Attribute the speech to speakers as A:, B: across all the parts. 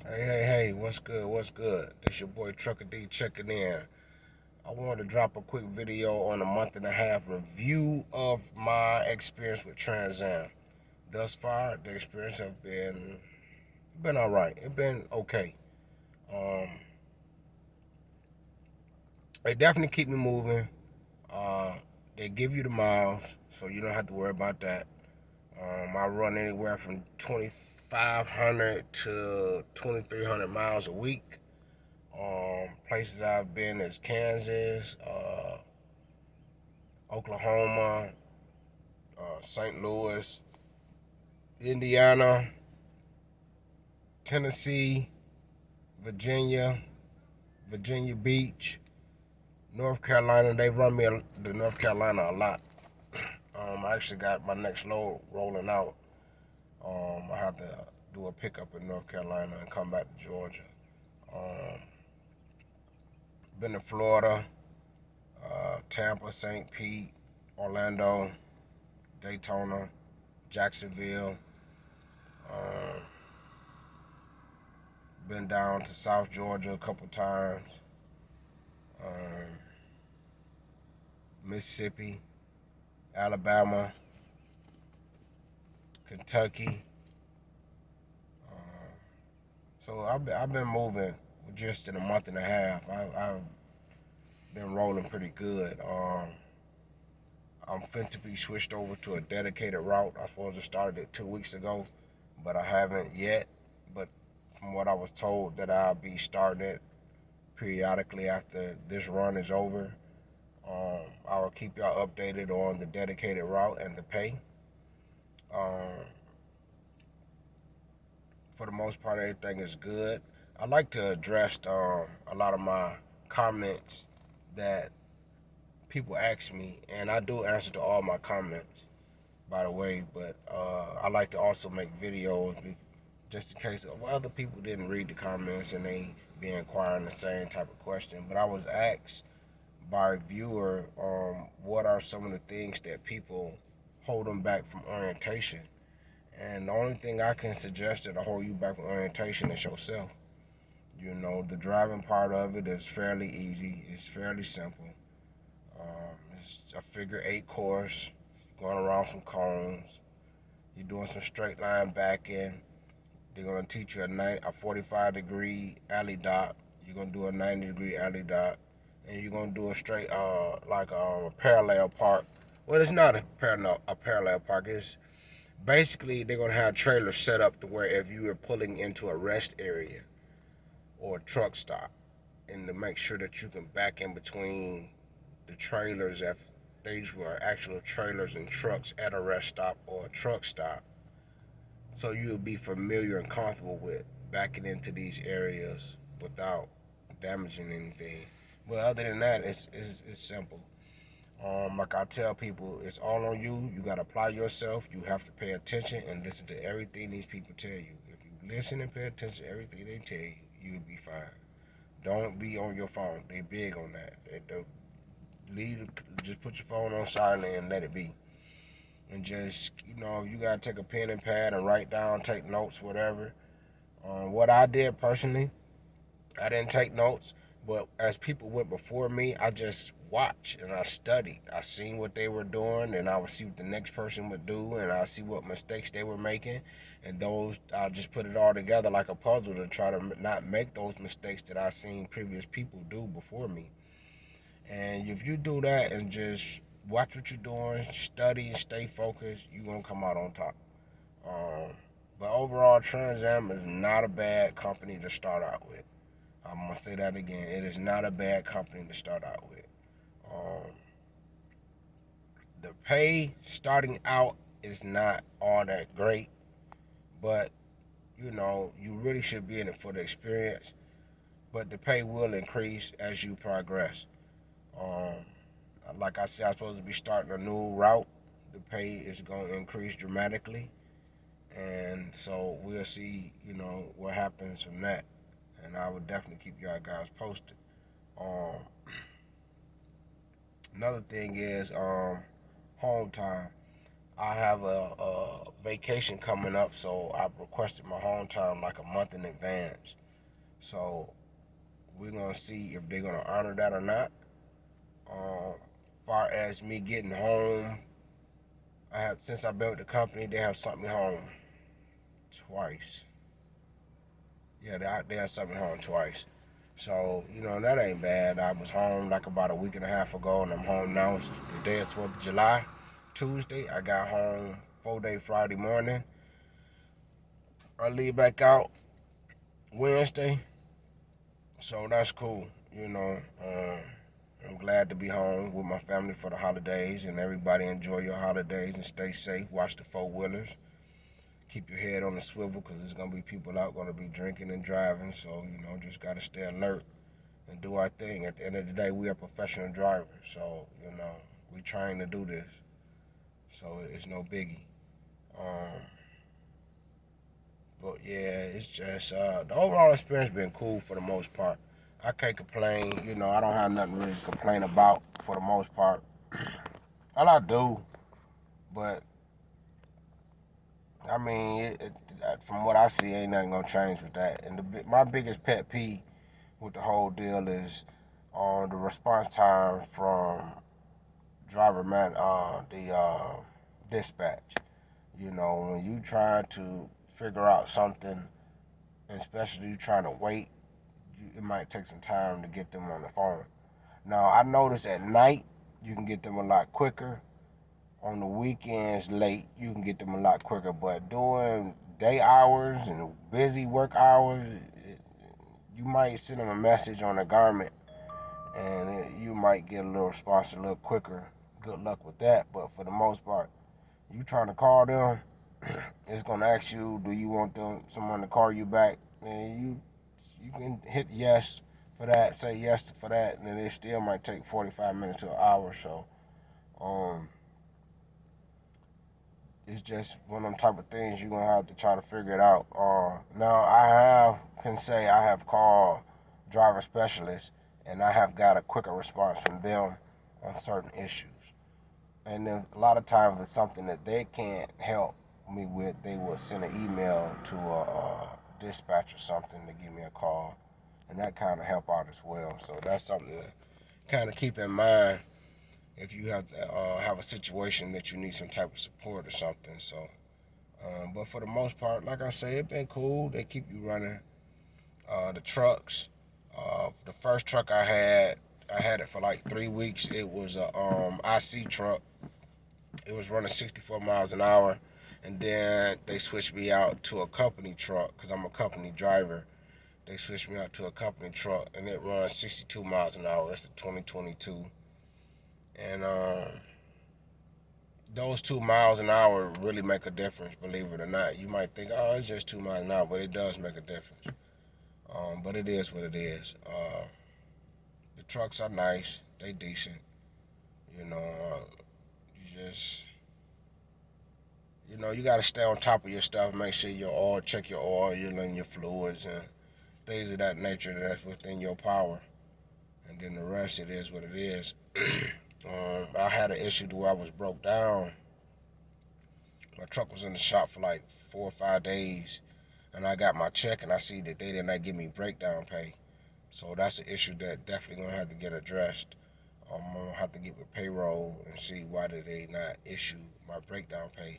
A: Hey, what's good? What's good? This your boy Trucker D checking in. I wanted to drop a quick video on a month and a half review of my experience with TransAm. Thus far, the experience have been all right. It's been okay. Um, they definitely keep me moving. Uh, they give you the miles, so you don't have to worry about that. I run anywhere from 2,500 to 2,300 miles a week. Places I've been is Kansas, Oklahoma, St. Louis, Indiana, Tennessee, Virginia, Virginia Beach, North Carolina. They run me to North Carolina a lot. I actually got my next load rolling out. I have to do a pickup in North Carolina and come back to Georgia. Um, been to Florida, Tampa, St. Pete, Orlando, Daytona, Jacksonville. Um, been down to South Georgia a couple times. Um, Mississippi, Alabama, Kentucky. Uh, so I've been moving just in a month and a half. I've been rolling pretty good. I'm fin to be switched over to a dedicated route. I supposed to start it 2 weeks ago, but I haven't yet. But from what I was told, that I'll be starting it periodically after this run is over. I will keep y'all updated on the dedicated route and the pay. Um, for the most part, everything is good. I like to address a lot of my comments that people ask me, and I do answer to all my comments, by the way. But I like to also make videos just in case of other people didn't read the comments and they be inquiring the same type of question. But I was asked by a viewer, what are some of the things that people hold them back from orientation? And the only thing I can suggest that'll hold you back from orientation is yourself. You know, the driving part of it is fairly easy. It's fairly simple. It's a figure 8 course, going around some cones. You're doing some straight line backing. They're gonna teach you a 45-degree alley dot. You're gonna do a 90-degree alley dot, and you're gonna do a straight like a parallel park. Well, it's not a parallel park. It's basically they're gonna have trailers set up to where if you are pulling into a rest area or a truck stop, and to make sure that you can back in between the trailers if these were actual trailers and trucks at a rest stop or a truck stop, so you'll be familiar and comfortable with backing into these areas without damaging anything. But other than that, it's simple. Like I tell people, it's all on you. You gotta apply yourself. You have to pay attention and listen to everything these people tell you. If you listen and pay attention to everything they tell you, you'll be fine. Don't be on your phone. They big on that. They don't leave. Just put your phone on silent and let it be. And just you gotta take a pen and pad and write down, take notes, whatever. What I did personally, I didn't take notes, but as people went before me, I just watched and I studied. I seen what they were doing, and I would see what the next person would do, and I see what mistakes they were making, and those I just put it all together like a puzzle to try to not make those mistakes that I seen previous people do before me. And if you do that and just watch what you're doing, study and stay focused, you're gonna come out on top. Um, but overall, TransAm is not a bad company to start out with. I'm gonna say that again. It is not a bad company to start out with. Um, the pay starting out is not all that great, but you really should be in it for the experience. But the pay will increase as you progress. Um, like I said, I'm supposed to be starting a new route. The pay is going to increase dramatically, and so we'll see, what happens from that. And I would definitely keep y'all guys posted. Um, Another thing is home time. I have a vacation coming up, so I requested my home time like a month in advance. So we're gonna see if they're gonna honor that or not. Far as me getting home, I have since I built the company, they have sent me home twice. Yeah, they have sent me home twice. So, that ain't bad. I was home like about a week and a half ago, and I'm home now. It's the day of 4th of July, Tuesday. I got home 4-day Friday morning. I leave back out Wednesday. So that's cool. I'm glad to be home with my family for the holidays, and everybody enjoy your holidays and stay safe. Watch the four-wheelers. Keep your head on the swivel because there's going to be people out going to be drinking and driving. So, just got to stay alert and do our thing. At the end of the day, we are professional drivers. So, we trying to do this. So it's no biggie. But yeah, it's just the overall experience been cool for the most part. I can't complain. I don't have nothing really to complain about for the most part. All I do, but I mean, from what I see, ain't nothing gonna change with that. And my biggest pet peeve with the whole deal is on the response time from the dispatch. When you try to figure out something, and especially you trying to wait, it might take some time to get them on the phone. Now, I notice at night you can get them a lot quicker. On the weekends, late, you can get them a lot quicker. But during day hours and busy work hours, you might send them a message on a garment, and you might get a little response a little quicker. Good luck with that. But for the most part, you trying to call them, it's gonna ask you, do you want someone to call you back? And you can hit yes for that, say yes for that, and then it still might take 45 minutes to an hour or so. It's just one of them type of things you're gonna have to try to figure it out. Now can say I have called driver specialists, and I have got a quicker response from them on certain issues. And then a lot of times it's something that they can't help me with, they will send an email to a dispatch or something to give me a call, and that kind of help out as well. So that's something to kind of keep in mind if you have to have a situation that you need some type of support or something. So, but for the most part, like I say, it's been cool. They keep you running. The trucks, the first truck I had it for like 3 weeks. It was a IC truck. It was running 64 miles an hour, and then they switched me out to a company truck because I'm a company driver. They switched me out to a company truck, and it runs 62 miles an hour. It's a 2022, and those 2 miles an hour really make a difference. Believe it or not, you might think, oh, it's just 2 miles an hour, but it does make a difference. But it is what it is. The trucks are nice. They decent. You just you got to stay on top of your stuff. Make sure your oil, check your oil, and your fluids and things of that nature that's within your power. And then the rest, it is what it is. I had an issue to where I was broke down. My truck was in the shop for like 4 or 5 days, and I got my check, and I see that they did not give me breakdown pay. So that's an issue that definitely gonna have to get addressed. I'm gonna have to get with payroll and see why did they not issue my breakdown pay.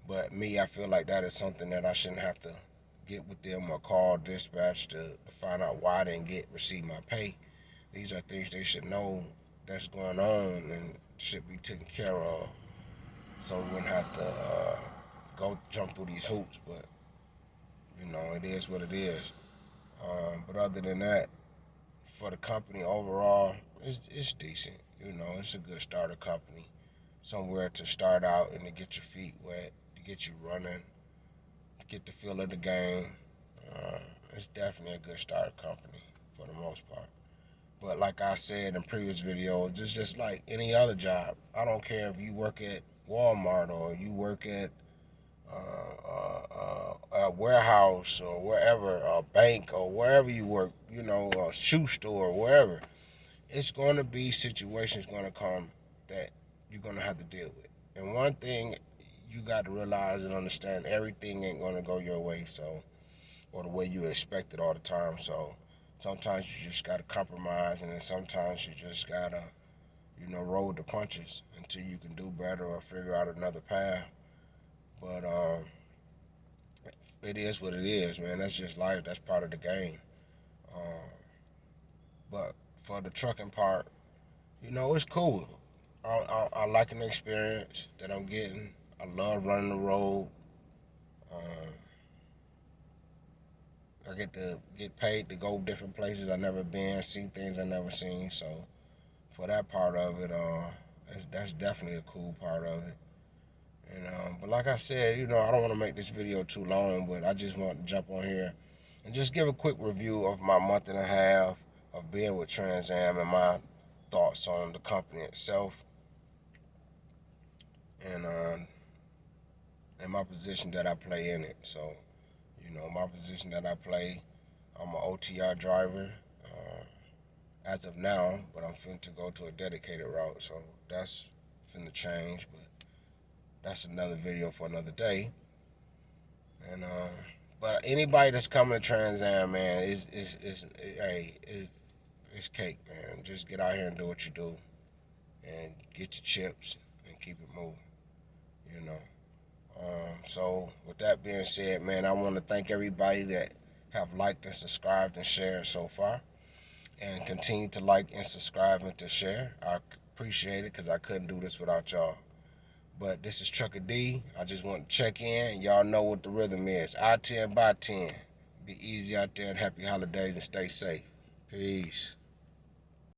A: But me, I feel like that is something that I shouldn't have to get with them or call dispatch to find out why I didn't receive my pay. These are things they should know that's going on and should be taken care of, so we wouldn't have to go jump through these hoops. But it is what it is. But other than that, for the company overall, it's decent. It's a good starter company, somewhere to start out and to get your feet wet, to get you running, to get the feel of the game. It's definitely a good starter company for the most part. But like I said in previous videos, it's just like any other job. I don't care if you work at Walmart or you work at a warehouse or wherever, a bank or wherever you work, a shoe store, wherever. It's going to be situations going to come that you're going to have to deal with. And one thing you got to realize and understand everything ain't gonna go your way, so, or the way you expect it all the time. So sometimes you just gotta compromise, and then sometimes you just gotta, roll with the punches until you can do better or figure out another path. But it is what it is, man. That's just life. That's part of the game. Um, but for the trucking part, it's cool. I like an experience that I'm getting. I love running the road. Um, I get to get paid to go different places I've never been, see things I've never seen. So for that part of it, that's definitely a cool part of it. And but like I said, I don't want to make this video too long, but I just want to jump on here and just give a quick review of my month and a half of being with TransAm and my thoughts on the company itself, and my position that I play in it. So, my position that I play, I'm an OTR driver as of now, but I'm finna to go to a dedicated route. So that's finna change, but that's another video for another day. And but anybody that's coming to TransAm, man, it's cake, man. Just get out here and do what you do, and get your chips and keep it moving. You know. So with that being said, man, I want to thank everybody that have liked and subscribed and shared so far, and continue to like and subscribe and to share. I appreciate it because I couldn't do this without y'all. But this is Trucker D. I just want to check in. Y'all know what the rhythm is. I 10 by 10. Be easy out there and happy holidays and stay safe. Peace.